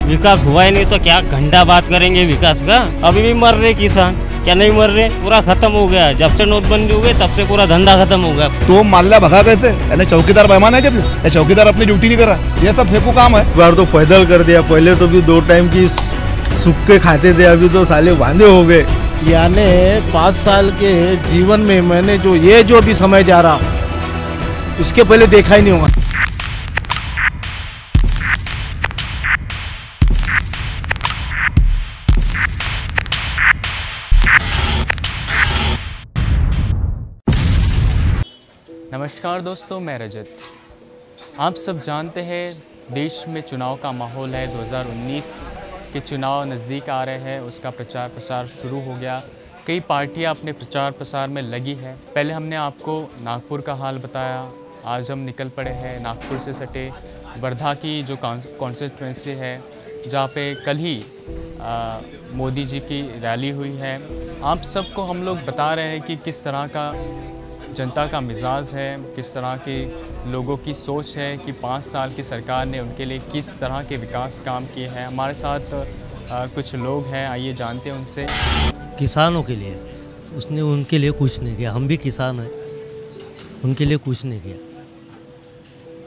विकास हुआ ही नहीं तो क्या घंटा बात करेंगे विकास का। अभी भी मर रहे किसान, क्या नहीं मर रहे? पूरा खत्म हो गया। जब से नोटबंदी हो गई तब से पूरा धंधा खत्म हो गया। तो माल्या भगा कैसे? यानी चौकीदार बेईमान है क्या? या चौकीदार अपनी ड्यूटी नहीं कर रहा? ये सब फेंकू काम है। बार तो पैदल कर दिया, पहले तो भी 2 टाइम की सूख के खाते थे, अभी तो साले वांदे हो गए। यानी 5 साल के जीवन में मैंने जो भी समय जा रहा इसके पहले देखा ही नहीं होगा। नमस्कार दोस्तों, मैं रजत। आप सब जानते हैं देश में चुनाव का माहौल है। 2019 के चुनाव नज़दीक आ रहे हैं, उसका प्रचार प्रसार शुरू हो गया। कई पार्टियां अपने प्रचार प्रसार में लगी है। पहले हमने आपको नागपुर का हाल बताया, आज हम निकल पड़े हैं नागपुर से सटे वर्धा की जो कॉन्स्टिट्यूंसी है, जहाँ पे कल ही मोदी जी की रैली हुई है। आप सबको हम लोग बता रहे हैं कि किस तरह का जनता का मिजाज है, किस तरह के लोगों की सोच है कि 5 साल की सरकार ने उनके लिए किस तरह के विकास काम किए हैं। हमारे साथ कुछ लोग हैं, आइए जानते हैं उनसे। किसानों के लिए उसने उनके लिए कुछ नहीं किया। हम भी किसान हैं, उनके लिए कुछ नहीं किया,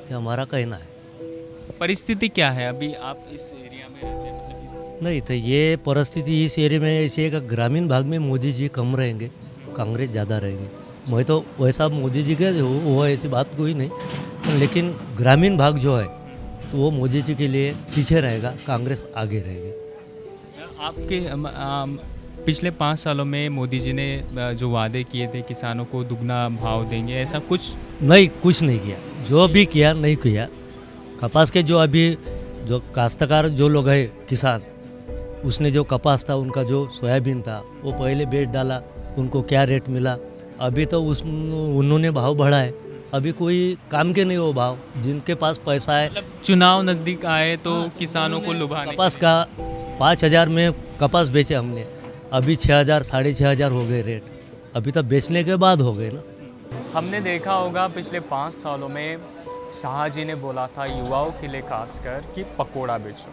ये हमारा कहना है। परिस्थिति क्या है अभी? आप इस एरिया में रहते हैं, मतलब इस नहीं तो ये परिस्थिति इस एरिया में ऐसी है कि ग्रामीण भाग में मोदी जी कम रहेंगे, कांग्रेस ज़्यादा रहेगी। मैं तो वैसा मोदी जी के वो ऐसी बात कोई नहीं, लेकिन ग्रामीण भाग जो है तो वो मोदी जी के लिए पीछे रहेगा, कांग्रेस आगे रहेगी। आपके पिछले 5 सालों में मोदी जी ने जो वादे किए थे किसानों को दुगना भाव देंगे, ऐसा कुछ नहीं किया। जो भी किया नहीं किया। कपास के जो अभी जो काश्तकार जो लोग हैं किसान, उसने जो कपास था, उनका जो सोयाबीन था, वो पहले बेच डाला, उनको क्या रेट मिला? अभी तो उन्होंने भाव बढ़ा है। अभी कोई काम के नहीं वो भाव, जिनके पास पैसा है। मतलब चुनाव नज़दीक आए तो किसानों को लुभाने कपास का 5,000 में कपास बेचे हमने, अभी 6,000 6,500 हो गए रेट। अभी तो बेचने के बाद हो गए ना। हमने देखा होगा पिछले 5 सालों में शाह जी ने बोला था युवाओं के लिए खासकर कि पकोड़ा बेचो।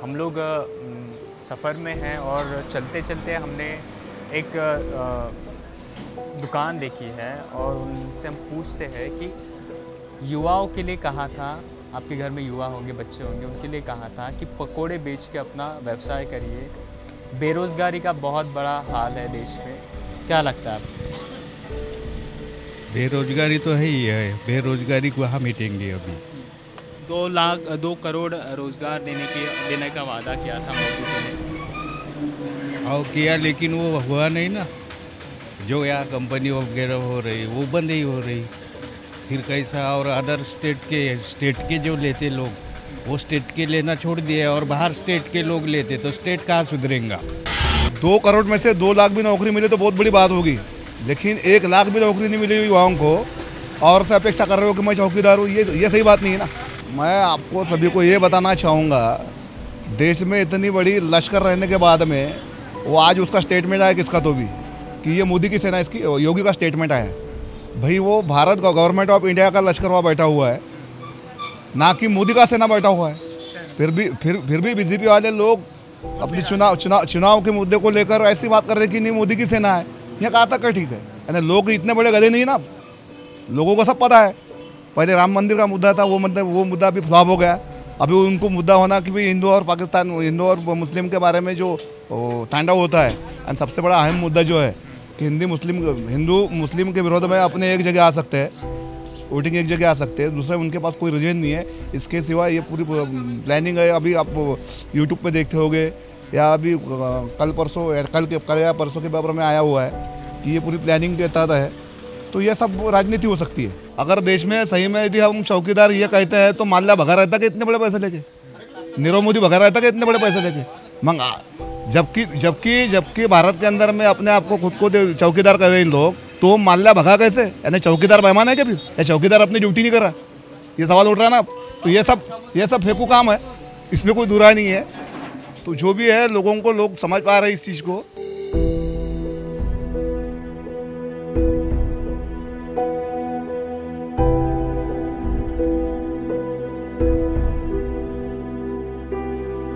हम लोग सफ़र में हैं और चलते चलते हमने एक दुकान देखी है और उनसे हम पूछते हैं कि युवाओं के लिए कहा था, आपके घर में युवा होंगे, बच्चे होंगे, उनके लिए कहा था कि पकोड़े बेच के अपना व्यवसाय करिए। बेरोज़गारी का बहुत बड़ा हाल है देश में, क्या लगता है आपको? बेरोजगारी तो है ही है, बेरोजगारी को कहाँ मिटेंगे? अभी 2 करोड़ रोज़गार देने का वादा किया था मोदी जी ने। और किया, लेकिन वो हुआ नहीं ना। जो यहाँ कंपनी वगैरह हो रही वो बंद ही हो रही, फिर कैसा? और अदर स्टेट के जो लेते लोग, वो स्टेट के लेना छोड़ दिए और बाहर स्टेट के लोग लेते, तो स्टेट कहाँ सुधरेगा? 2 करोड़ में से 2 लाख भी नौकरी मिले तो बहुत बड़ी बात होगी, लेकिन 1 लाख भी नौकरी नहीं मिली युवाओं को और से अपेक्षा कर रहे हो कि मैं चौकीदार हूँ, ये सही बात नहीं है ना। मैं आपको सभी को ये बताना चाहूँगा, देश में इतनी बड़ी लश्कर रहने के बाद में वो आज उसका स्टेटमेंट आया किसका तो भी कि ये मोदी की सेना, इसकी योगी का स्टेटमेंट आया भाई। वो भारत का गवर्नमेंट ऑफ इंडिया का लश्कर वहाँ बैठा हुआ है, ना कि मोदी का सेना बैठा हुआ है। फिर भी बीजेपी वाले लोग अपनी चुनाव के मुद्दे को लेकर ऐसी बात कर रहे हैं कि नहीं मोदी की सेना है। यह कहाँ तक है? ठीक है, यानी लोग इतने बड़े गधे नहीं ना, लोगों को सब पता है। पहले राम मंदिर का मुद्दा था, वो मुद्दा अभी फ्लॉप हो गया। अभी उनको मुद्दा होना कि भाई हिंदू और पाकिस्तान, हिंदू और मुस्लिम के बारे में जो तांडव होता है, एंड सबसे बड़ा अहम मुद्दा जो है कि हिंदू मुस्लिम के विरोध में अपने एक जगह आ सकते हैं, वोटिंग एक जगह आ सकते हैं, दूसरा उनके पास कोई रीजन नहीं है। इसके सिवा ये पूरी प्लानिंग है। अभी आप यूट्यूब पे देखते होंगे या अभी कल या परसों के पेपर में आया हुआ है कि ये पूरी प्लानिंग के तहत है। तो ये सब राजनीति हो सकती है। अगर देश में सही में यदि हम चौकीदार ये कहते हैं तो माल्या भगा रहता कि इतने बड़े पैसे लेके, नीरव मोदी भगा रहता कि इतने बड़े पैसे लेके मंगा। जबकि भारत के अंदर में अपने आप को खुद को चौकीदार कर रहे हैं लोग, तो माल्या भगा कैसे? यानी चौकीदार बेईमान है क्या? या चौकीदार अपनी ड्यूटी नहीं कर रहा? ये सवाल उठ रहा है ना। तो ये सब फेंकू काम है, इसमें कोई दुराई नहीं है। तो जो भी है, लोगों को लोग समझ पा रहे हैं इस चीज़ को।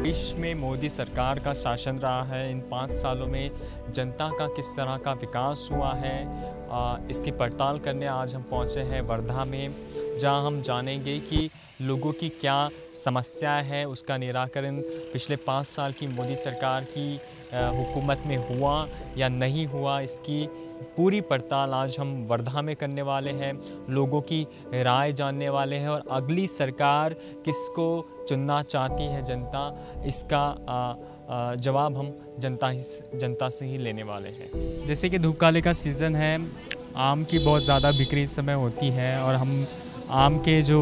देश में मोदी सरकार का शासन रहा है। इन 5 सालों में जनता का किस तरह का विकास हुआ है, इसकी पड़ताल करने आज हम पहुंचे हैं वर्धा में, जहां हम जानेंगे कि लोगों की क्या समस्या है, उसका निराकरण पिछले 5 साल की मोदी सरकार की हुकूमत में हुआ या नहीं हुआ, इसकी पूरी पड़ताल आज हम वर्धा में करने वाले हैं। लोगों की राय जानने वाले हैं और अगली सरकार किसको चुनना चाहती है जनता, इसका जवाब हम जनता से ही लेने वाले हैं। जैसे कि धूपकाले का सीज़न है, आम की बहुत ज़्यादा बिक्री इस समय होती है और हम आम के जो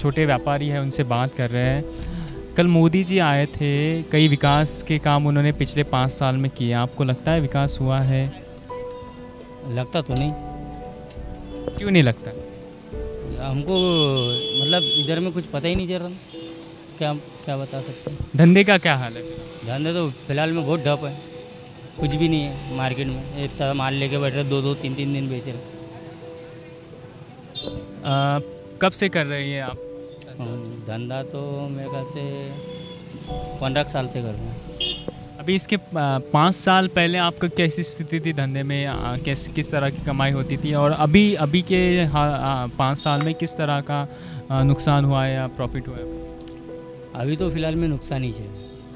छोटे व्यापारी हैं उनसे बात कर रहे हैं। कल मोदी जी आए थे, कई विकास के काम उन्होंने पिछले 5 साल में किए। आपको लगता है विकास हुआ है? लगता तो नहीं। क्यों नहीं लगता? हमको मतलब इधर में कुछ पता ही नहीं चल रहा, क्या बता सकते हैं। धंधे का क्या हाल है? धंधे तो फिलहाल में बहुत ठप है, कुछ भी नहीं है मार्केट में। एक तरह माल लेके बैठे 2-2, 3-3 दिन बेच रहे। कब से कर रही हैं आप धंधा? तो मेरे ख्याल से 15 साल से कर रहे हैं। अभी इसके 5 साल पहले आपका कैसी स्थिति थी धंधे में? किस तरह की कमाई होती थी और अभी के 5 साल में किस तरह का नुकसान हुआ है या प्रॉफिट हुआ है? अभी तो फ़िलहाल में नुकसान ही है,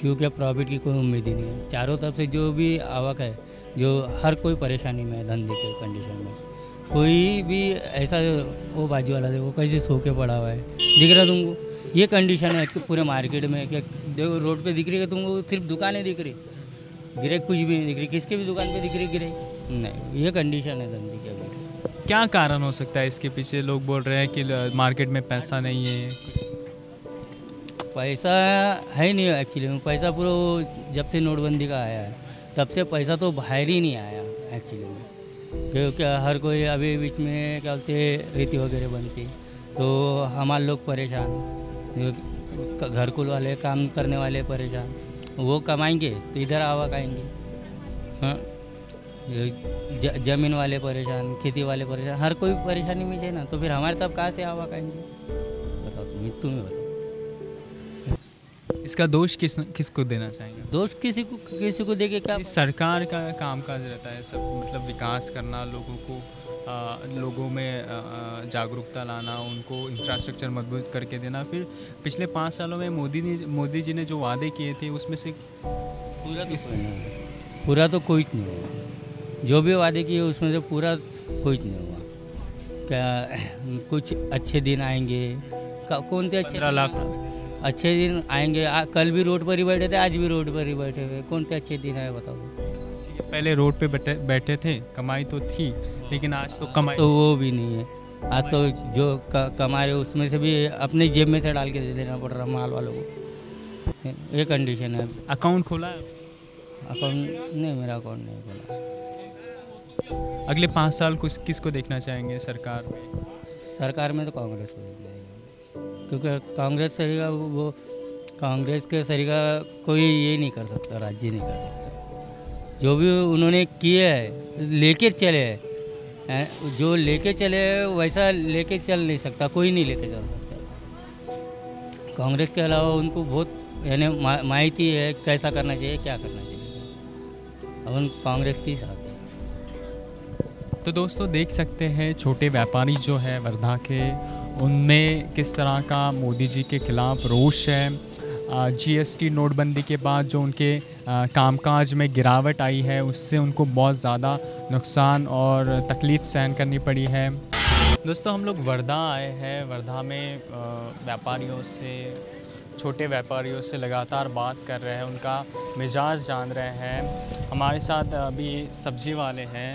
क्योंकि प्रॉफिट की कोई उम्मीद ही नहीं है। चारों तरफ से जो भी आवक है, जो हर कोई परेशानी में है धंधे के कंडीशन में। कोई भी ऐसा वो बाजू वाला देखो कैसे सो के पड़ा हुआ है, दिख रहा तुमको? ये कंडीशन है पूरे मार्केट में। क्या देखो रोड पे दिख रही है तुमको? सिर्फ दुकानें दिख रही, गिराई कुछ भी नहीं दिख रही। किसके भी दुकान पे दिख रही गिराई नहीं। ये कंडीशन है धंधे की अभी। क्या कारण हो सकता है इसके पीछे? लोग बोल रहे हैं कि मार्केट में पैसा नहीं है। पैसा है नहीं एक्चुअली में। पैसा पूरा जब से नोटबंदी का आया है तब से पैसा तो बाहर ही नहीं आया एक्चुअली में। क्योंकि हर कोई अभी बीच में क्या बोलते रेती वगैरह बनती, तो हमारे लोग परेशान, घर कुल वाले काम करने वाले परेशान। वो कमाएंगे तो इधर आवक आएंगे। हाँ, जमीन वाले परेशान, खेती वाले परेशान, हर कोई परेशानी में है ना। तो फिर हमारे तब कहाँ से आवक आएंगे? बताओ तुम्हें बताओ। इसका दोष किसको देना चाहेंगे? दोष किसी को देके क्या? सरकार का कामकाज रहता है सब, मतलब विकास करना, लोगों में जागरूकता लाना, उनको इंफ्रास्ट्रक्चर मजबूत करके देना। फिर पिछले 5 सालों में मोदी जी ने जो वादे किए थे उसमें से पूरा तो कोई नहीं हुआ। जो भी वादे किए उसमें से पूरा कुछ नहीं हुआ। क्या कुछ अच्छे दिन आएंगे? कौन थे अच्छे? 15 लाख अच्छे दिन आएंगे। कल भी रोड पर ही बैठे थे, आज भी रोड पर ही बैठे हुए। कौन से अच्छे दिन आए बताओ? पहले रोड पे बैठे थे, कमाई तो थी, लेकिन आज तो कमाई तो वो भी नहीं है। आज तो जो कमा रहे उसमें से भी अपने जेब में से डाल के दे देना पड़ रहा माल वालों को। ये कंडीशन है। अकाउंट खोला है? अकाउंट नहीं, मेरा अकाउंट नहीं खोला। अगले 5 साल किसको देखना चाहेंगे सरकार में? सरकार में तो कांग्रेस को देखना है, क्योंकि कांग्रेस सरीगा वो कांग्रेस के सरीगा कोई ये नहीं कर सकता, राज्य नहीं कर सकता। जो भी उन्होंने किए है लेके चले हैं, जो लेके चले वैसा लेके चल नहीं सकता, कोई नहीं लेके चल सकता। कांग्रेस के अलावा उनको बहुत यानी माहिती है कैसा करना चाहिए, क्या करना चाहिए। अब उन कांग्रेस के साथ है। तो दोस्तों देख सकते हैं छोटे व्यापारी जो है वर्धा के, उनमें किस तरह का मोदी जी के खिलाफ रोष है। जीएसटी नोटबंदी के बाद जो उनके कामकाज में गिरावट आई है उससे उनको बहुत ज़्यादा नुकसान और तकलीफ़ सहन करनी पड़ी है। दोस्तों हम लोग वर्धा आए हैं। वर्धा में व्यापारियों से, छोटे व्यापारियों से लगातार बात कर रहे हैं, उनका मिजाज जान रहे हैं। हमारे साथ अभी सब्जी वाले हैं।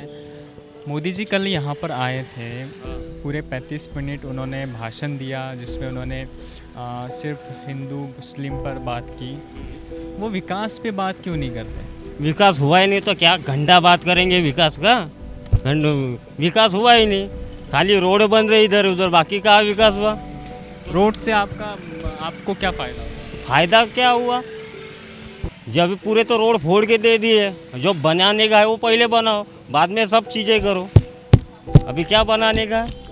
मोदी जी कल यहाँ पर आए थे, पूरे 35 मिनट उन्होंने भाषण दिया जिसमें उन्होंने सिर्फ हिंदू मुस्लिम पर बात की। वो विकास पे बात क्यों नहीं करते? विकास हुआ ही नहीं तो क्या घंटा बात करेंगे विकास का? विकास हुआ ही नहीं, खाली रोड बन रही इधर उधर, बाकी कहाँ विकास हुआ? रोड से आपको क्या फ़ायदा हुआ? फायदा क्या हुआ? जब पूरे तो रोड फोड़ के दे दिए, जो बनाने का है वो पहले बनाओ, बाद में सब चीज़ें करो। अभी क्या बनाने का है?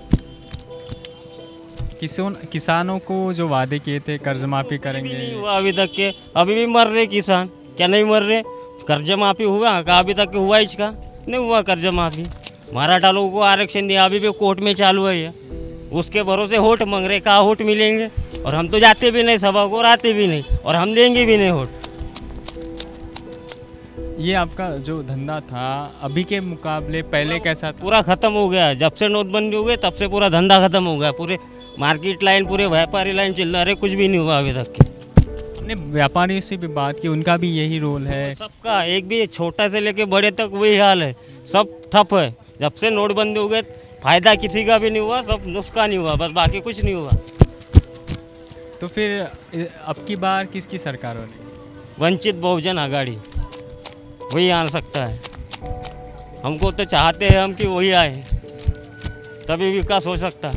किसानों को जो वादे किए थे कर्ज माफ़ी करेंगे, नहीं हुआ अभी तक के। अभी भी मर रहे किसान, क्या नहीं मर रहे? कर्ज माफ़ी हुआ का? अभी तक हुआ इसका नहीं हुआ कर्ज माफ़ी। मराठा लोगों को आरक्षण दिया, अभी भी कोर्ट में चालू है ये। उसके भरोसे वोट मांग रहे, कहाँ वोट मिलेंगे? और हम तो जाते भी नहीं सभा को और आते भी नहीं, और हम देंगे भी नहीं वोट। ये आपका जो धंधा था अभी के मुकाबले पहले कैसा था? पूरा ख़त्म हो गया। जब से नोटबंदी हो गई तब से पूरा धंधा ख़त्म हो गया। पूरे मार्केट लाइन, पूरे व्यापारी लाइन चल रहा है, कुछ भी नहीं हुआ अभी तक के। हमने व्यापारियों से भी बात की, उनका भी यही रोल है। सबका एक भी छोटा से लेके बड़े तक वही हाल है, सब ठप है। जब से नोटबंदी हो गई फायदा किसी का भी नहीं हुआ, सब नुकसान ही हुआ, बस बाकी कुछ नहीं हुआ। तो फिर अब की बार किसकी सरकार होगी? वंचित बहुजन आघाड़ी वही आ सकता है। हमको तो चाहते हैं हम कि वही आए, तभी विकास हो सकता,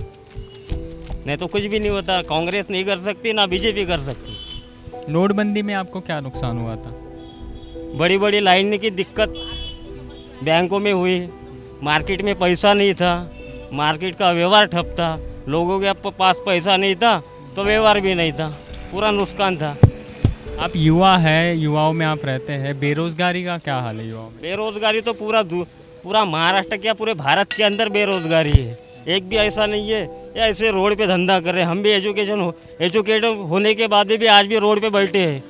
नहीं तो कुछ भी नहीं होता। कांग्रेस नहीं कर सकती, ना बीजेपी कर सकती। नोटबंदी में आपको क्या नुकसान हुआ था? बड़ी बड़ी लाइन की दिक्कत बैंकों में हुई, मार्केट में पैसा नहीं था, मार्केट का व्यवहार ठप था, लोगों के पास पैसा नहीं था तो व्यवहार भी नहीं था, पूरा नुकसान था। आप युवा है, युवाओं में आप रहते हैं, बेरोजगारी का क्या हाल है युवाओं में? बेरोजगारी तो पूरा महाराष्ट्र क्या पूरे भारत के अंदर बेरोजगारी है। एक भी ऐसा नहीं है या ऐसे रोड पे धंधा कर रहे हैं। हम भी एजुकेटेड होने के बाद भी आज भी रोड पे बैठे हैं।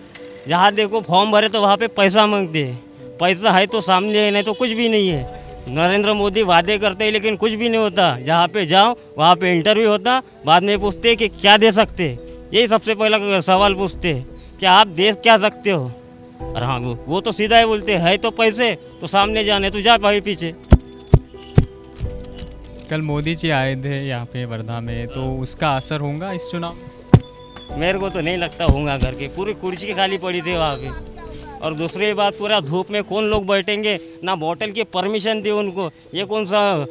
जहाँ देखो फॉर्म भरे तो वहाँ पे पैसा मांगते हैं। पैसा है तो सामने है, नहीं तो कुछ भी नहीं है। नरेंद्र मोदी वादे करते हैं लेकिन कुछ भी नहीं होता। जहाँ पे जाओ वहाँ पे इंटरव्यू होता, बाद में पूछते कि क्या दे सकते, यही सबसे पहला सवाल पूछते कि आप दे क्या सकते हो। और हाँ वो तो सीधा ही बोलते है तो पैसे तो सामने जाने तो जा भाई पीछे। कल मोदी जी आए थे यहाँ पे वर्धा में, तो उसका असर होगा इस चुनाव? मेरे को तो नहीं लगता होगा करके, पूरी कुर्सी खाली पड़ी थी वहाँ पे। और दूसरी बात, पूरा धूप में कौन लोग बैठेंगे, ना बोतल की परमिशन दी उनको। ये कौन सा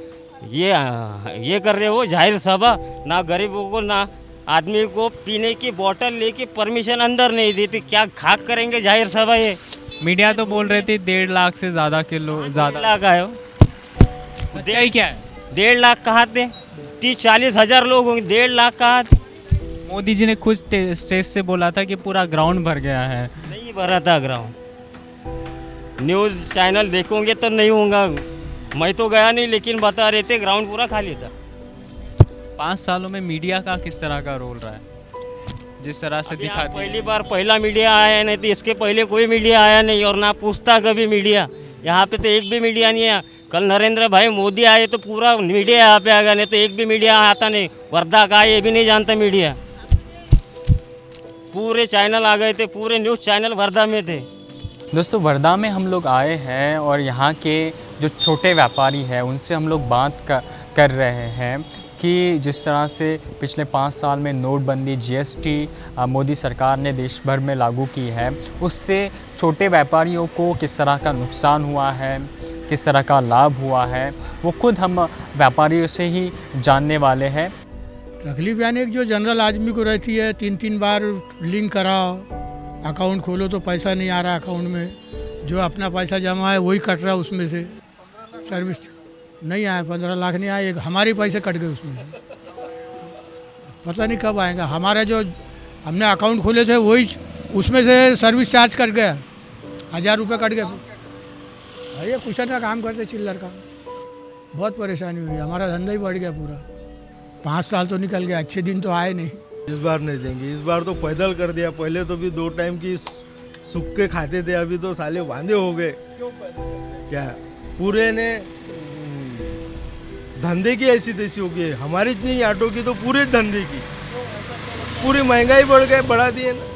ये कर रहे हो जाहिर सभा, ना गरीबों को ना आदमी को पीने की बोतल लेके परमिशन अंदर नहीं दी थी। क्या खाक करेंगे जाहिर सभा? ये मीडिया तो बोल रहे थे 1.5 लाख से ज़्यादा के लोग, ज़्यादा लाख आए हो। सच्चाई क्या है? 1.5 लाख कहाँ थे? 30-40 हज़ार लोग होंगे, 1.5 लाख कहाँ थे? मोदी जी ने खुद स्टेज से बोला था कि पूरा ग्राउंड भर गया है। नहीं भरा था ग्राउंड। न्यूज़ चैनल देखोगे तो नहीं होगा, मैं तो गया नहीं, लेकिन बता रहे थे ग्राउंड पूरा खाली था। 5 सालों में मीडिया का किस तरह का रोल रहा है? जिस तरह से दिखा पहला मीडिया आया नहीं, तो इसके पहले कोई मीडिया आया नहीं और ना पूछता कभी मीडिया। यहाँ पे तो एक भी मीडिया नहीं है। कल नरेंद्र भाई मोदी आए तो पूरा मीडिया यहाँ पे आ गया, नहीं तो एक भी मीडिया आता नहीं। वर्धा का ये भी नहीं जानता मीडिया, पूरे चैनल आ गए थे, पूरे न्यूज़ चैनल वर्धा में थे। दोस्तों वर्धा में हम लोग आए हैं और यहाँ के जो छोटे व्यापारी हैं उनसे हम लोग बात कर रहे हैं कि जिस तरह से पिछले 5 साल में नोटबंदी, जीएसटी मोदी सरकार ने देश भर में लागू की है, उससे छोटे व्यापारियों को किस तरह का नुकसान हुआ है, किस तरह का लाभ हुआ है, वो खुद हम व्यापारियों से ही जानने वाले हैं। तकलीफ यानी जो जनरल आदमी को रहती है, 3-3 बार लिंक कराओ, अकाउंट खोलो तो पैसा नहीं आ रहा अकाउंट में, जो अपना पैसा जमा है वही कट रहा है उसमें से। सर्विस नहीं आया, 15 लाख नहीं आए, हमारे पैसे कट गए उसमें से। पता नहीं कब आएगा। हमारा जो हमने अकाउंट खोले थे वही उसमें से सर्विस चार्ज कट गया, 1000 रुपये कट गए। ये कुछ ना काम करते चिल्लर का, बहुत परेशानी हुई, हमारा धंधा ही बढ़ गया पूरा। 5 साल तो निकल गया, अच्छे दिन तो आए नहीं। इस बार नहीं देंगे, इस बार तो पैदल कर दिया। पहले तो भी 2 टाइम की सूख के खाते थे, अभी तो साले वांदे हो गए। क्या पूरे ने धंधे की ऐसी तैसी हो गई, हमारी नहीं ऑटो की तो पूरे धंधे की, पूरी महंगाई बढ़ा दी है ना।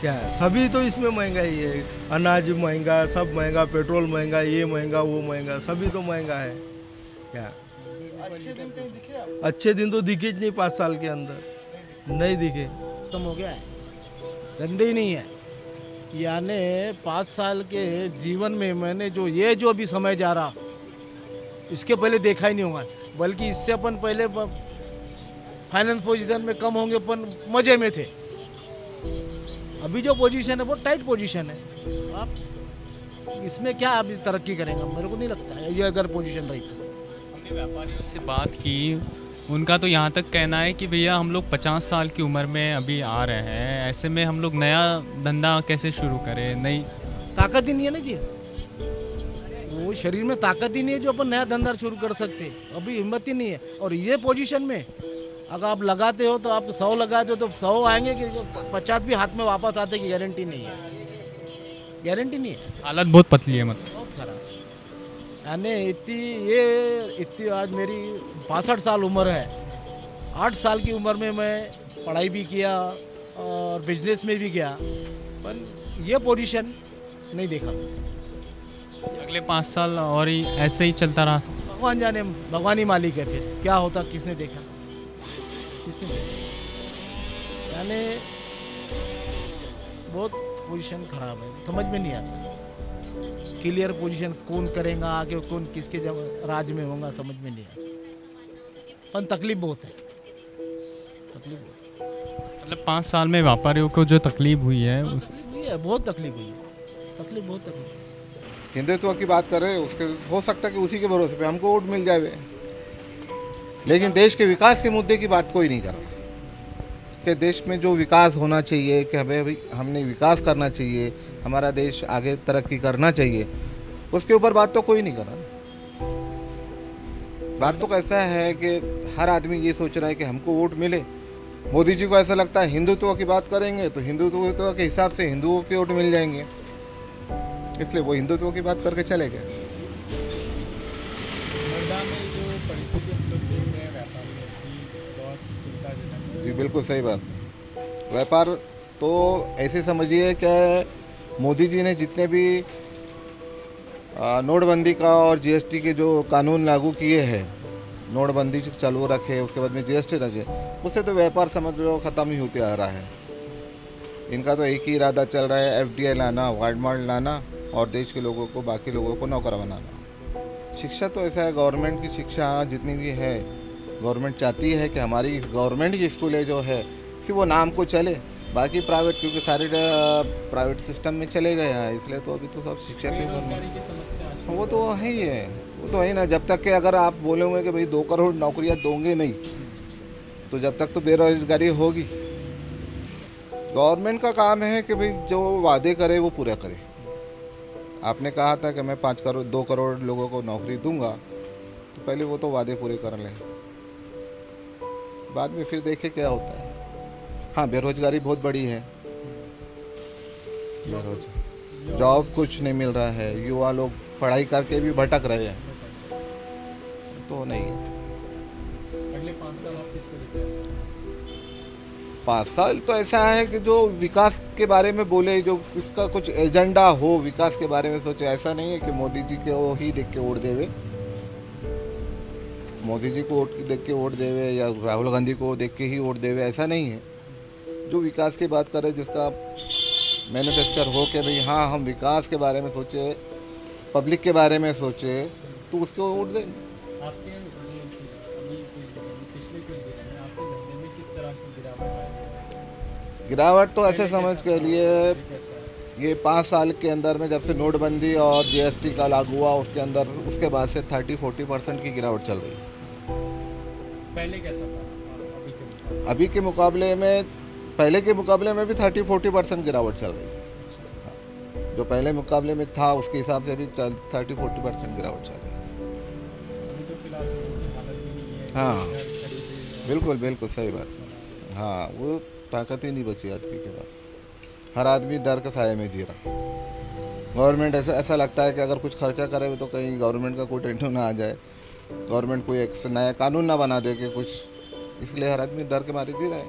क्या सभी तो इसमें महंगाई है, अनाज महंगा, सब महंगा, पेट्रोल महंगा, ये महंगा वो महंगा, सभी तो महंगा है। क्या अच्छे दिन तो दिखे नहीं 5 साल के अंदर, नहीं दिखे। खत्म हो गया है, धंधे ही नहीं है। यानी 5 साल के जीवन में मैंने जो अभी समय जा रहा, इसके पहले देखा ही नहीं होगा। बल्कि इससे अपन पहले फाइनेंस पोजीशन में कम होंगे, अपन मजे में थे। अभी जो पोजीशन है वो टाइट पोजीशन है। आप इसमें क्या अभी तरक्की करेंगे, मेरे को नहीं लगता है ये अगर पोजीशन रही तो। हमने व्यापारियों से बात की, उनका तो यहाँ तक कहना है कि भैया हम लोग 50 साल की उम्र में अभी आ रहे हैं, ऐसे में हम लोग नया धंधा कैसे शुरू करें? नई ताकत ही नहीं है ना जी, वो शरीर में ताकत ही नहीं है जो अपन नया धंधा शुरू कर सकते, अभी हिम्मत ही नहीं है। और ये पोजीशन में अगर आप लगाते हो तो आप 100 लगाते हो तो 100 आएंगे कि 50 भी हाथ में वापस आते की गारंटी नहीं है, गारंटी नहीं है। हालत बहुत पतली है, मतलब बहुत खराब। यानी इतनी आज मेरी 62 साल उम्र है, 8 साल की उम्र में मैं पढ़ाई भी किया और बिजनेस में भी गया, पर ये पोजीशन नहीं देखा। अगले 5 साल और ही ऐसे ही चलता रहा, भगवान जाने, भगवान ही मालिक है, फिर क्या होता किसने देखा, किसने देखा। यानी बहुत पोजीशन खराब है, समझ में नहीं आता क्लियर पोजीशन कौन करेगा आगे, कौन किसके राज में होगा, समझ में नहीं आता। पर तकलीफ बहुत है, तकलीफ बहुत है। मतलब 5 साल में व्यापारियों को जो तकलीफ हुई है बहुत तकलीफ हुई है, तकलीफ बहुत तकलीफ। हिंदुत्व की बात करें, उसके हो सकता है कि उसी के भरोसे पे हमको वोट मिल जाए, लेकिन देश के विकास के मुद्दे की बात कोई नहीं कर रहा कि देश में जो विकास होना चाहिए, कि हमने विकास करना चाहिए, हमारा देश आगे तरक्की करना चाहिए, उसके ऊपर बात तो कोई नहीं कर रहा। बात तो कैसा है कि हर आदमी ये सोच रहा है कि हमको वोट मिले। मोदी जी को ऐसा लगता है हिंदुत्व की बात करेंगे तो हिंदुत्व के हिसाब से हिंदुओं के वोट मिल जाएंगे, इसलिए वो हिंदुत्व की बात करके चले गए। जी बिल्कुल सही बात। व्यापार तो ऐसे समझिए कि मोदी जी ने जितने भी नोटबंदी का और जीएसटी के जो कानून लागू किए हैं, नोटबंदी चालू रखे, उसके बाद में जीएसटी रखे, उससे तो व्यापार समझ लो ख़त्म ही होते आ रहा है। इनका तो एक ही इरादा चल रहा है, एफडीआई लाना, वाइडमार्ट लाना और देश के लोगों को, बाकी लोगों को नौकर बनाना। शिक्षा तो ऐसा है, गवर्नमेंट की शिक्षा जितनी भी है, गवर्नमेंट चाहती है कि हमारी गवर्नमेंट की स्कूलें जो है सिर्फ वो नाम को चले, बाकी प्राइवेट, क्योंकि सारे प्राइवेट सिस्टम में चले गए हैं, इसलिए तो अभी तो सब शिक्षा के ऊपर। वो तो है ही है, वो तो है ना। जब तक कि अगर आप बोलोगे कि भाई 2 करोड़ नौकरियां दोगे नहीं, तो जब तक तो बेरोजगारी होगी। गवर्नमेंट का काम है कि भाई जो वादे करे वो पूरा करे। आपने कहा था कि मैं 2 करोड़ लोगों को नौकरी दूंगा, तो पहले वो तो वादे पूरे कर लें, बाद में फिर देखें क्या होता है। हाँ, बेरोजगारी बहुत बड़ी है, जॉब कुछ नहीं मिल रहा है, युवा लोग पढ़ाई करके भी भटक रहे हैं, तो नहीं है। अगले 5 साल आप किसको देखते हैं? 5 साल तो ऐसा है कि जो विकास के बारे में बोले, जो इसका कुछ एजेंडा हो, विकास के बारे में सोचे। ऐसा नहीं है कि मोदी जी को ही देख के वोट देवे, मोदी जी को देख के वोट देवे या राहुल गांधी को देख के ही वोट देवे, ऐसा नहीं है। जो विकास की बात करें, जिसका मैन्युफैक्चर हो के भाई हाँ हम विकास के बारे में सोचे, पब्लिक के बारे में सोचे, तो उसको वोट दें। आपके पिछले कुछ दिनों में आपके धंधे में किस तरह की गिरावट आई? गिरावट तो ऐसे समझ के लिए ये 5 साल के अंदर में जब से नोटबंदी और जीएसटी का लागू हुआ, उसके बाद से 30-40% की गिरावट चल रही है। पहले कैसा था? अभी के मुकाबले में पहले के मुकाबले में भी 30-40% गिरावट चल रही है। जो पहले मुकाबले में था उसके हिसाब से भी 30-40% गिरावट चल रही है। हाँ बिल्कुल बिल्कुल सही बात। हाँ, वो ताकत ही नहीं बची आदमी के पास। हर आदमी डर के साये में जी रहा। गवर्नमेंट ऐसा लगता है कि अगर कुछ खर्चा करे तो कहीं गवर्नमेंट का कोई टेंशन ना आ जाए, गवर्नमेंट कोई एक नया कानून ना बना दे के कुछ, इसलिए हर आदमी डर के मारे जी रहा है।